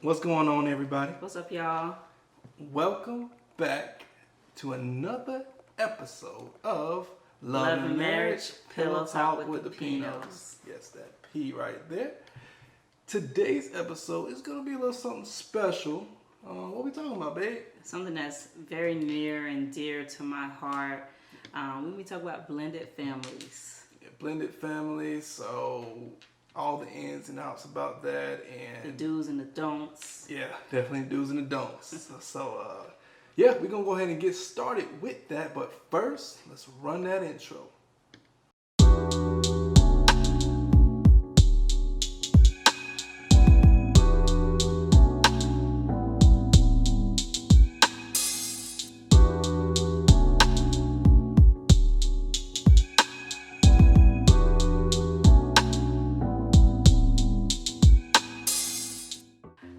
What's going on, everybody? What's up, y'all? Welcome back to another episode of Love and Marriage Pillow Talk with the Pinos. Yes, that P right there. Today's episode is going to be a little something special. What we talking about, babe? Something that's very near and dear to my heart. We talk about blended families. Yeah, blended families, so all the ins and outs about that, and the do's and the don'ts. Yeah, definitely do's and the don'ts. Yeah, we're gonna go ahead and get started with that, but first, let's run that intro.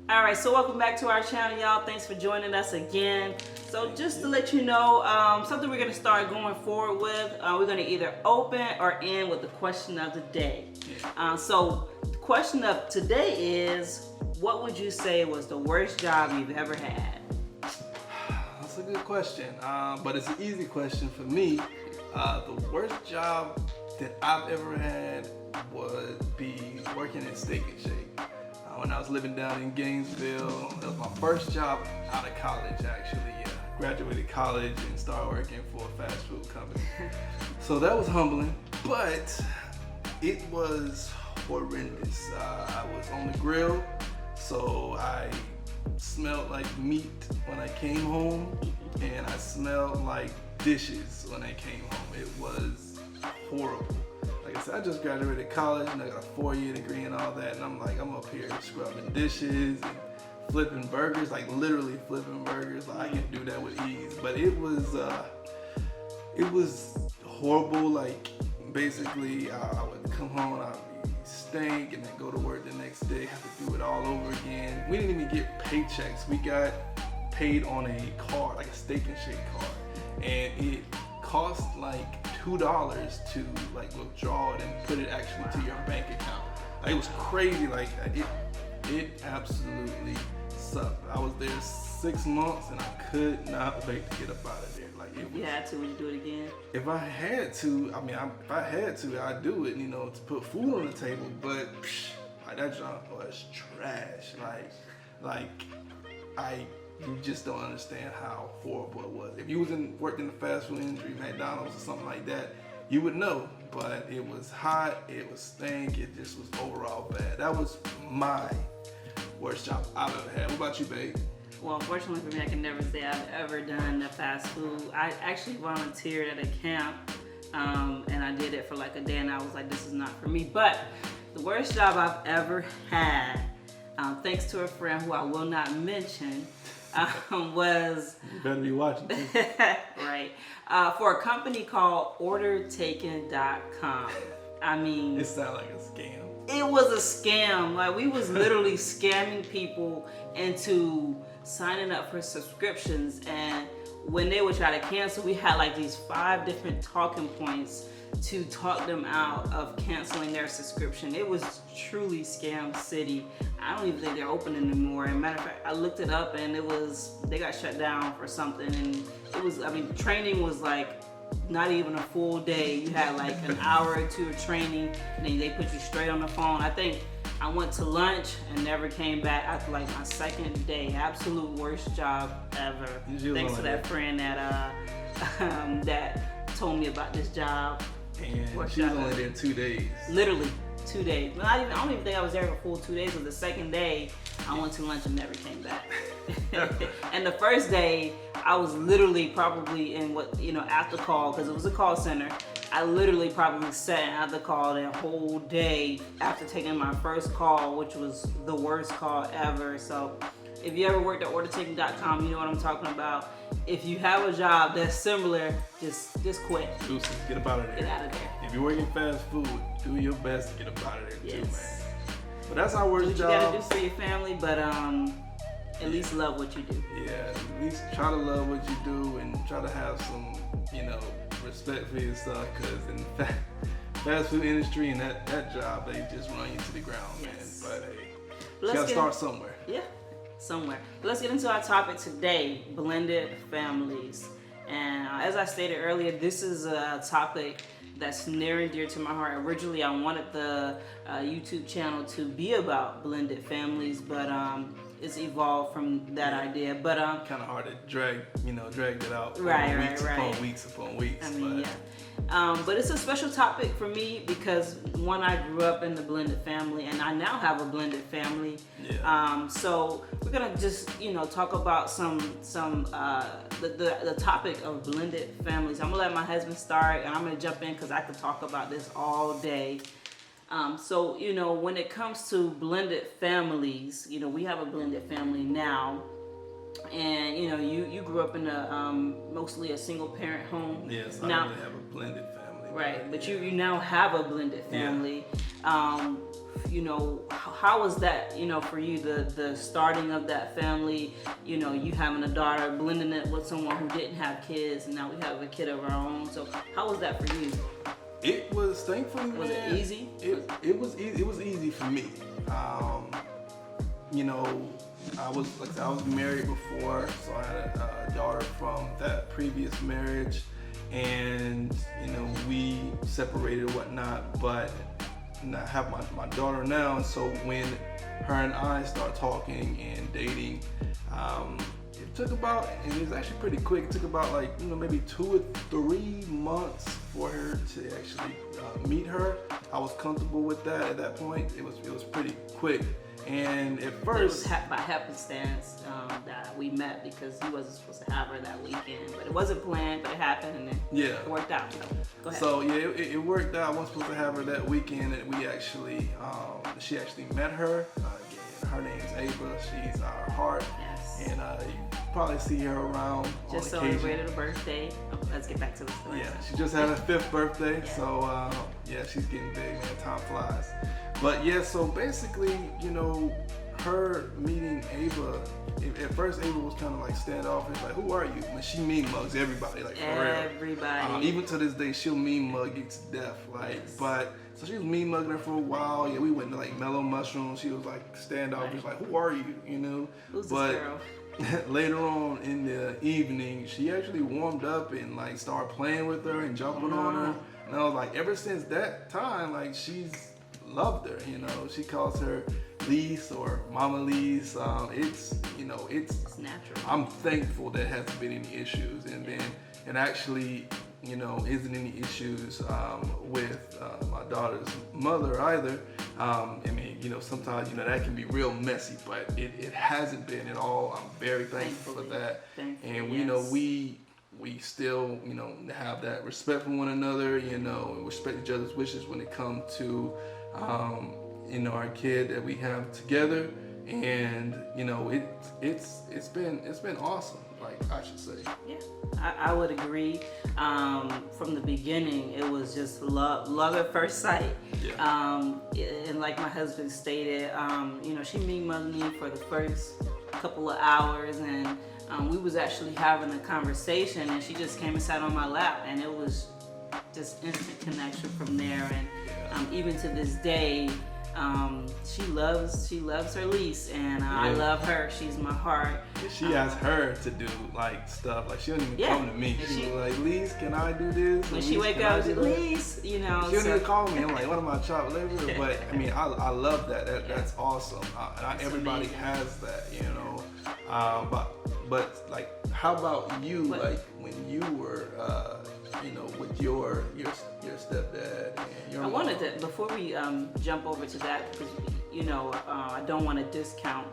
Alright, so welcome back to our channel, y'all. Thanks for joining us again. So just to let you know, something we're going to start going forward with, we're going to either open or end with the question of the day. So the question of today is, what would you say was the worst job you've ever had? That's a good question, but it's an easy question for me. The worst job that I've ever had would be working at Steak and Shake. When I was living down in Gainesville, that was my first job out of college, actually. Yeah, graduated college and started working for a fast food company. So that was humbling, but it was horrendous. I was on the grill, so I smelled like meat when I came home, and I smelled like dishes when I came home. It was horrible. Like I said, I just graduated college and I got a 4-year degree and all that, and I'm up here scrubbing dishes and flipping burgers, like literally flipping burgers. Like I can do that with ease, but it was horrible. Like basically, I would come home and I'd be stink, and then go to work the next day, have to do it all over again. We didn't even get paychecks. We got paid on a card, like a Steak and Shake card, and it cost like $2 to like withdraw it and put it actually to your bank account. Like, it was crazy. Like it absolutely sucked. I was there 6 months and I could not wait to get up out of there. Like it was, you had to, would you do it again? If I had to, if I had to, I'd do it, to put food on the table. But like, that job was trash. You just don't understand how horrible it was. If you worked in the fast food industry, McDonald's or something like that, you would know. But it was hot, it was stank, it just was overall bad. That was my worst job I've ever had. What about you, babe? Well, unfortunately for me, I can never say I've ever done the fast food. I actually volunteered at a camp, and I did it for like a day, and I was like, this is not for me. But the worst job I've ever had, thanks to a friend who I will not mention, was... You better be watching. Right. For a company called OrderTaken.com. It sounded like a scam. It was a scam. Like, we was literally scamming people into signing up for subscriptions, and when they would try to cancel, we had like these 5 different talking points to talk them out of canceling their subscription. It was truly scam city. I don't even think they're open anymore. And matter of fact, I looked it up and they got shut down for something. And it was, training was like not even a full day. You had like an hour or 2 of training, and then they put you straight on the phone. I think I went to lunch and never came back after like my 2nd day. Absolute worst job ever. Thanks to that friend that that told me about this job. And she was only there 2 days. Literally 2 days. I don't even think I was there for full 2 days. But the 2nd day, I went to lunch and never came back. And the first day, I was literally probably in after call, because it was a call center. I literally probably sat in after call the whole day after taking my first call, which was the worst call ever. So if you ever worked at OrderTaken.com, you know what I'm talking about. If you have a job that's similar, just quit. Deuces, get up out of there. Get out of there. If you're working fast food, do your best to get up out of there too, man. But that's our worst job. You gotta do for your family, but at least love what you do. Yeah, at least try to love what you do and try to have some, respect for yourself, because in the fast food industry and that job, they just run you to the ground, man. But hey, you gotta start somewhere. Yeah. somewhere. Let's get into our topic today: blended families. And as I stated earlier, this is a topic that's near and dear to my heart. Originally, I wanted the YouTube channel to be about blended families, but it's evolved from that idea. But kind of hard to drag it out for right. weeks upon weeks. I mean, but. yeah. But it's a special topic for me because one, I grew up in the blended family, and I now have a blended family. Yeah. So we're gonna just talk about the topic of blended families. I'm gonna let my husband start, and I'm gonna jump in because I could talk about this all day. So when it comes to blended families, we have a blended family now. And you grew up in a mostly a single parent home. Yes, I now, really have a blended family. Right, but you now have a blended family. Yeah. How was that? For you, the starting of that family. You having a daughter, blending it with someone who didn't have kids, and now we have a kid of our own. So how was that for you? It was, thankfully, was it easy? It was easy. It was easy for me. I was married before, so I had a daughter from that previous marriage, and we separated and whatnot. But I have my daughter now, and so when her and I start talking and dating, it took about, and it was actually pretty quick. It took about maybe 2 or 3 months for her to actually meet her. I was comfortable with that at that point. It was pretty quick. And at first, it was by happenstance that we met because he wasn't supposed to have her that weekend, but it wasn't planned, but it happened, and it worked out. So, go ahead. So yeah, it worked out. I wasn't supposed to have her that weekend, and we actually, she actually met her. Again, her name's Ava. She's our heart, yes. And you probably see her around. Just celebrated a birthday. Let's get back to the story. Yeah, she just had her 5th birthday, yeah. So she's getting big, man. Time flies. But yeah, so basically, her meeting Ava, at first Ava was kind of like standoffish, like, who are you? When she mean mugs everybody, like, for real. Everybody. Even to this day, she'll mean mug you to death, like, yes. But, so she was mean mugging her for a while. Yeah, we went to like Mellow Mushrooms. She was like standoffish, like, who are you? Who's but this girl? Later on in the evening, she actually warmed up and like started playing with her and jumping on her. And I was like, ever since that time, like, she's loved her. She calls her Elise or Mama Elise. It's natural. I'm thankful there hasn't been any issues, and then it actually isn't any issues with my daughter's mother either. Sometimes that can be real messy, but it hasn't been at all. I'm very thankful for that. And we still have that respect for one another, and respect each other's wishes when it comes to our kid that we have together. And it's been awesome, like, I should say. Yeah, I would agree. From the beginning, it was just love at first sight. Yeah. And like my husband stated, she mean mugged me for the first couple of hours, and we was actually having a conversation, and she just came and sat on my lap, and it was just instant connection from there. And even to this day, she loves her Elise, and I love her. She's my heart. She asked her to do like stuff, like she don't even come to me. She was like, Elise, can I do this? When Elise, she wake up, Elise, she don't even call me. I'm like, what am I chopped liver? But I mean, I love that. That's awesome. Not everybody amazing. has that, But like, how about you? Like when you were, with your stepdad and your I wanted to, before we jump over to that, because I don't want to discount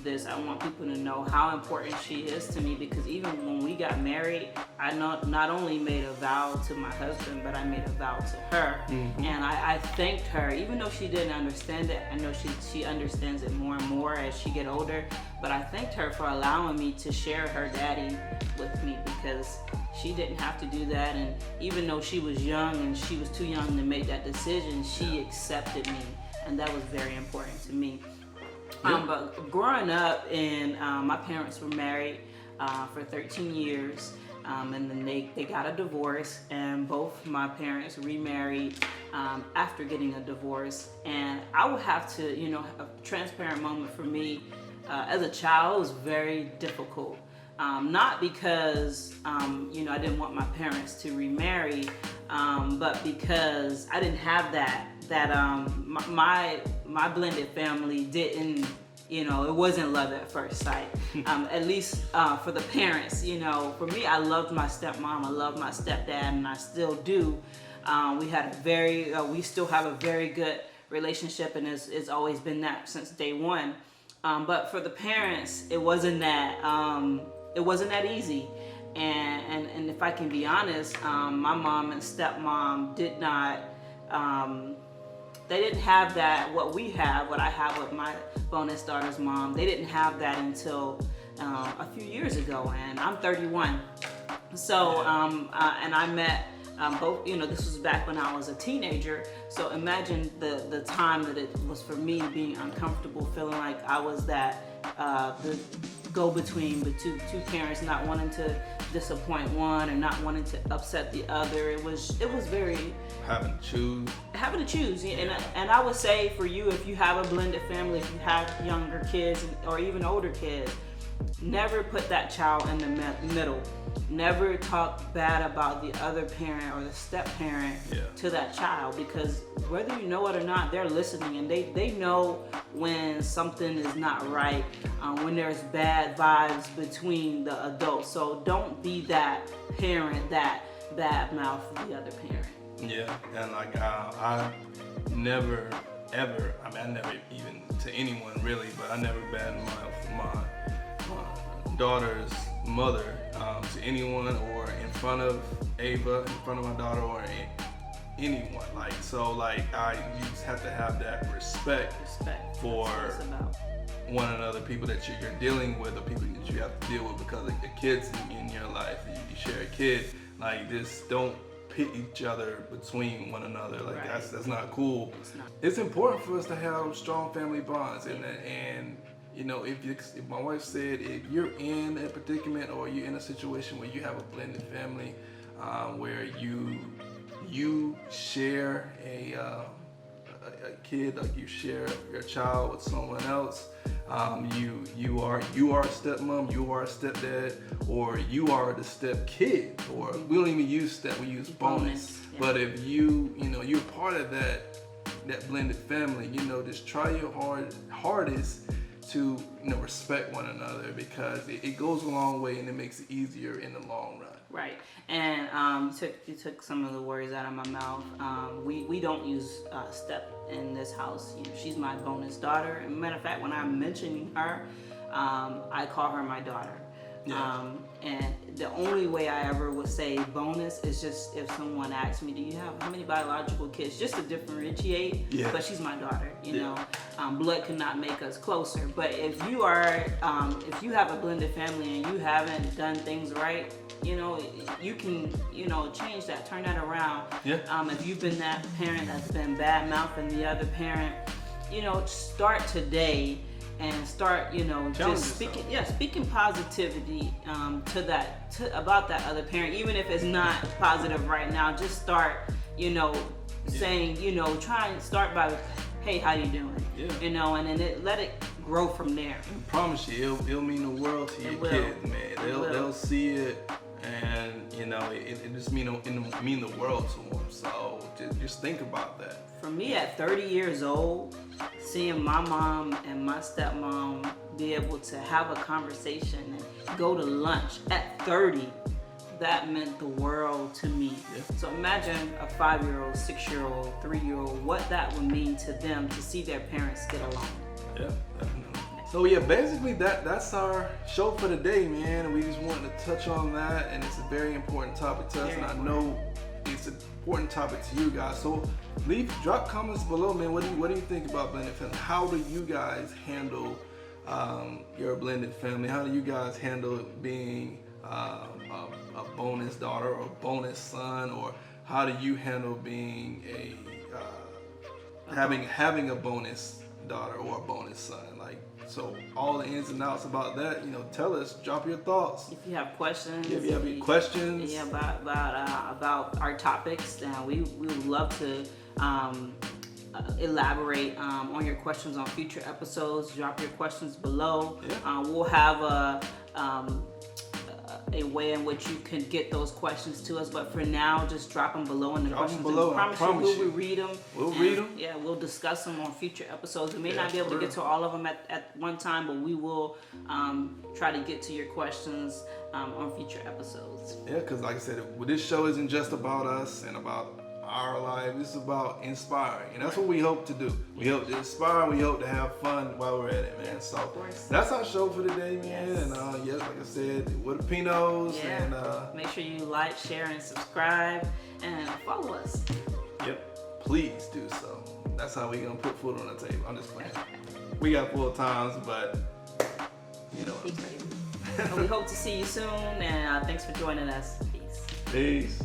this. I want people to know how important she is to me, because even when we got married, I not only made a vow to my husband, but I made a vow to her. Mm-hmm. And I thanked her, even though she didn't understand it. I know she understands it more and more as she get older, but I thanked her for allowing me to share her daddy with me, because she didn't have to do that. And even though she was young and she was too young to make that decision, she accepted me, and that was very important to me. But growing up, and my parents were married for 13 years, and then they got a divorce, and both my parents remarried after getting a divorce. And I would have to, a transparent moment for me, as a child, it was very difficult. Not because, I didn't want my parents to remarry, but because I didn't have that my blended family didn't, it wasn't love at first sight. At least for the parents, for me, I loved my stepmom, I loved my stepdad, and I still do. We still have a very good relationship, and it's always been that since day one. But for the parents, it wasn't that easy. And if I can be honest, my mom and stepmom did not. They didn't have that, what I have with my bonus daughter's mom. They didn't have that until a few years ago, and I'm 31. So, and I met both, this was back when I was a teenager. So imagine the time that it was for me being uncomfortable, feeling like I was that, the go-between the two parents, not wanting to disappoint one and not wanting to upset the other. It was very having to choose. Yeah. And I would say for you, if you have a blended family, if you have younger kids or even older kids, never put that child in the middle. Never talk bad about the other parent or the step parent to that child, because whether you know it or not, they're listening, and they know when something is not right, when there's bad vibes between the adults. So don't be that parent that bad mouth the other parent. Yeah, and like I never ever, I never even to anyone really, but I never bad my daughter's mother to anyone, or in front of Ava, in front of my daughter, or anyone. You just have to have that respect for one another, people that you're dealing with, or people that you have to deal with because of the kids in your life. You share a kid, just don't pit each other between one another. That's not cool. It's important for us to have strong family bonds, and if my wife said, if you're in a predicament or you're in a situation where you have a blended family, where you share a kid, like you share your child with someone else, you are a stepmom, you are a stepdad, or you are the step kid, or we don't even use step, we use bonus. Yeah. But if you're part of that blended family, just try your hardest to respect one another, because it goes a long way and it makes it easier in the long run. Right, and you took some of the words out of my mouth. We don't use step in this house. She's my bonus daughter. As a matter of fact, when I'm mentioning her, I call her my daughter. Yeah. And the only way I ever would say bonus is just if someone asks me, do you have how many biological kids? Just to differentiate. Yeah. But she's my daughter. Blood cannot make us closer. But if you have a blended family and you haven't done things right, you can change that, turn that around. Yeah. If you've been that parent that's been bad mouthing the other parent, start today. And start, just speaking positivity about that other parent, even if it's not positive right now. Just start, saying, try and start by, hey, how you doing? Yeah. And then let it grow from there. I promise you, it'll mean the world to your kids, man. They'll see it, and it just mean the world to them. So just think about that. For me, at 30 years old, seeing my mom and my stepmom be able to have a conversation and go to lunch at 30, that meant the world to me. Yeah. So imagine a 5-year-old, 6-year-old, 3-year-old, what that would mean to them to see their parents get along. Yeah, definitely. So yeah, basically that's our show for today, man. We just wanted to touch on that, and it's a very important topic to us, and I know it's an important topic to you guys. So drop comments below, man. What do you think about blended family? How do you guys handle your blended family? How do you guys handle being a bonus daughter or bonus son, or how do you handle being having a bonus daughter or a bonus son? So all the ins and outs about that, tell us, drop your thoughts. If you have questions. If you have any questions. Yeah, about our topics, we would love to elaborate on your questions on future episodes. Drop your questions below. Yeah. We'll have a way in which you can get those questions to us, but for now, just drop them below in the questions. Below. I promise you, we'll read them. We'll read them. Yeah, we'll discuss them on future episodes. We may Yeah, not be able to for get to all of them at one time, but we will try to get to your questions on future episodes. Yeah, because like I said, this show isn't just about us and about our life. It's about inspiring, and that's what we hope to do. We hope to inspire. We hope to have fun while we're at it, man. So that's our show for today, man. Yes. And yes, like I said, with the Pinos, Yeah. and Make sure you like, share, and subscribe, and follow us. yep, please do so. That's how we gonna put food on the table. I'm just playing. We got full times, but you know what I'm saying. We hope to see you soon, and thanks for joining us. Peace. Peace.